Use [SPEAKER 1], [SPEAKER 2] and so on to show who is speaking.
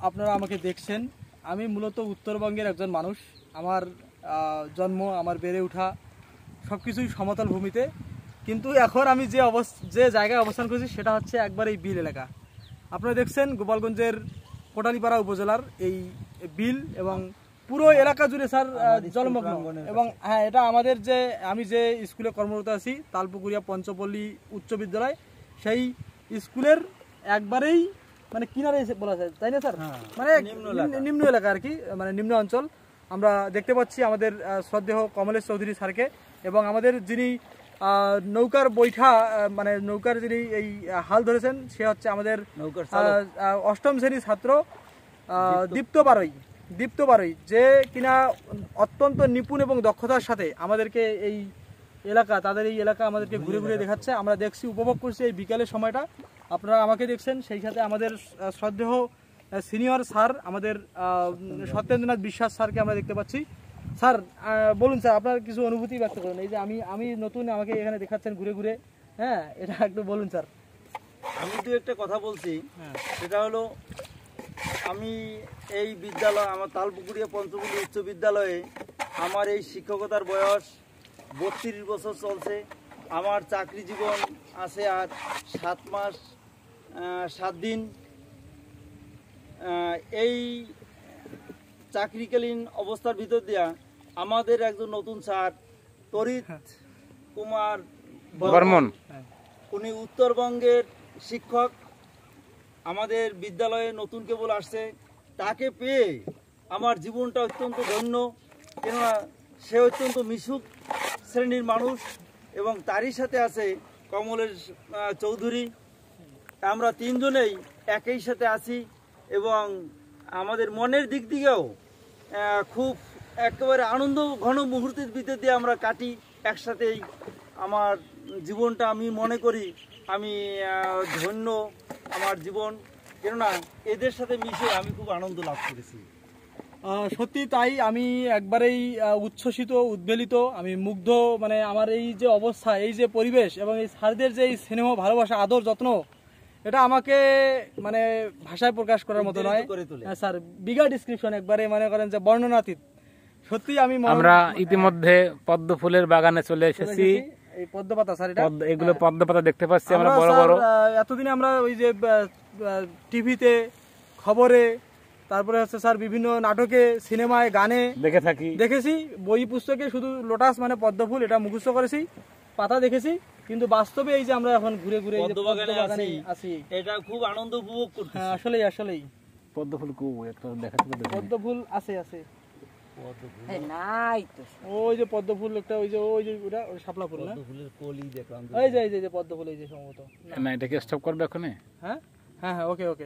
[SPEAKER 1] আপনারা আমাকে দেখছেন, আমি মূলত উত্তরবঙ্গের একজন মানুষ। আমার জন্ম, আমার বেড়ে ওঠা সব কিছুই সমতল ভূমিতে, কিন্তু এখন আমি যে জায়গায় অবস্থান করছি সেটা হচ্ছে একবার এই বিল এলাকা। আপনারা দেখছেন গোপালগঞ্জের কোটালীপাড়া উপজেলার এই বিল এবং পুরো এলাকা জুড়ে স্যার জলমগ্ন। এবং হ্যাঁ, এটা আমাদের আমি যে স্কুলে কর্মরত আছি তালপুকুরিয়া পঞ্চপল্লী উচ্চ বিদ্যালয়, সেই স্কুলের একবারেই মানে কিনারে বলা যায়, তাই না স্যার? মানে নিম্ন এলাকা আর কি, মানে নিম্ন অঞ্চল। আমরা দেখতে পাচ্ছি আমাদের শ্রদ্ধেয় কমলেশ চৌধুরী স্যারকে এবং আমাদের যিনি নৌকার বৈঠা মানে নৌকার যিনি এই হাল ধরেছেন সে হচ্ছে আমাদের অষ্টম শ্রেণীর ছাত্র দীপ্ত বারই, যে কিনা অত্যন্ত নিপুণ এবং দক্ষতার সাথে আমাদেরকে এই তাদের এই এলাকা আমাদেরকে ঘুরে ঘুরে দেখাচ্ছে। আমরা দেখছি, উপভোগ করছি এই বিকালের সময়টা। আপনারা আমাকে দেখছেন, সেই সাথে আমাদের শ্রদ্ধেয় সিনিয়র স্যার আমাদের সত্যেন্দ্রনাথ বিশ্বাস স্যারকে আমরা দেখতে পাচ্ছি। স্যার বলুন স্যার, আপনার কিছু অনুভূতি ব্যক্ত করুন। এই যে আমি নতুন, আমাকে এখানে দেখাচ্ছেন ঘুরে ঘুরে, হ্যাঁ, এটা একটু বলুন স্যার।
[SPEAKER 2] আমি তো একটা কথা বলছি, সেটা হলো আমি এই বিদ্যালয়, আমার তালপুকুরিয়া পঞ্চপল্লী উচ্চ বিদ্যালয়ে আমার এই শিক্ষকতার বয়স 32 বছর চলছে। আমার চাকরি জীবন আছে আর 7 মাস 7 দিন। এই চাকরিকালীন অবস্থার ভিতর দিয়া আমাদের একজন নতুন স্যার তরিত কুমার বর্মন, উনি উত্তরবঙ্গের শিক্ষক, আমাদের বিদ্যালয়ে নতুন কেবল আসছে। তাকে পেয়ে আমার জীবনটা অত্যন্ত ধন্য, কেননা সে অত্যন্ত মিশুক শ্রেণীর মানুষ এবং তারই সাথে আছে কমলেশ চৌধুরী। আমরা তিনজনেই একই সাথে আছি এবং আমাদের মনের দিক দিকেও খুব একেবারে আনন্দ ঘন মুহূর্তের ভিতর দিয়ে আমরা কাটি একসাথেই। আমার জীবনটা আমি মনে করি আমি ধন্য আমার জীবন, কেননা এদের সাথে মিশে আমি খুব আনন্দ লাভ করেছি।
[SPEAKER 1] সত্যি তাই, আমি একবারেই উচ্ছ্বসিত, উদ্বেলিত, আমি মুগ্ধ। মানে আমার এই যে অবস্থা, এই যে পরিবেশ এবং এই স্যারদের যে স্নেহ, ভালোবাসা, আদর, যত্ন, এটা আমাকে মানে ভাষায় প্রকাশ করার মতো নয় স্যার। বিগা ডিসক্রিপশন, একবারে মনে করেন যে বর্ণনাতীত। সত্যি আমরা
[SPEAKER 3] ইতিমধ্যে পদ্ম ফুলের বাগানে চলে এসেছি।
[SPEAKER 1] এই পদ্মপাতা স্যার,
[SPEAKER 3] এগুলো পদ্মপাতা দেখতে পাচ্ছি আমরা বড় বড়।
[SPEAKER 1] এতদিনে আমরা ওই যে টিভিতে, খবরে, তারপরে হচ্ছে স্যার বিভিন্ন নাটকে, সিনেমায়, গানে দেখেছি, বই পুস্তকে শুধু লোটাস মানে পদ্ম ফুল এটা মুখস্থ করেছি, পাতা দেখেছি, কিন্তু বাস্তবে এই যে আমরা এখন ঘুরে ঘুরে
[SPEAKER 2] পদ্মবাগানে আছি, এটা খুব আনন্দ উপভোগ করছি।
[SPEAKER 1] হ্যাঁ, আসলেই
[SPEAKER 3] পদ্ম ফুল একটা দেখাতে,
[SPEAKER 1] পদ্ম ফুল আছে ওই যে পদ্ম ফুল একটা, ওই যে ওটা শাপলা ফুল, পদ্ম ফুলের কলি দেখলাম, এই যে পদ্ম ফুল, এই যে সম্ভবত।
[SPEAKER 3] না, এটাকে স্টপ করবে এখন।
[SPEAKER 1] হ্যাঁ, ওকে।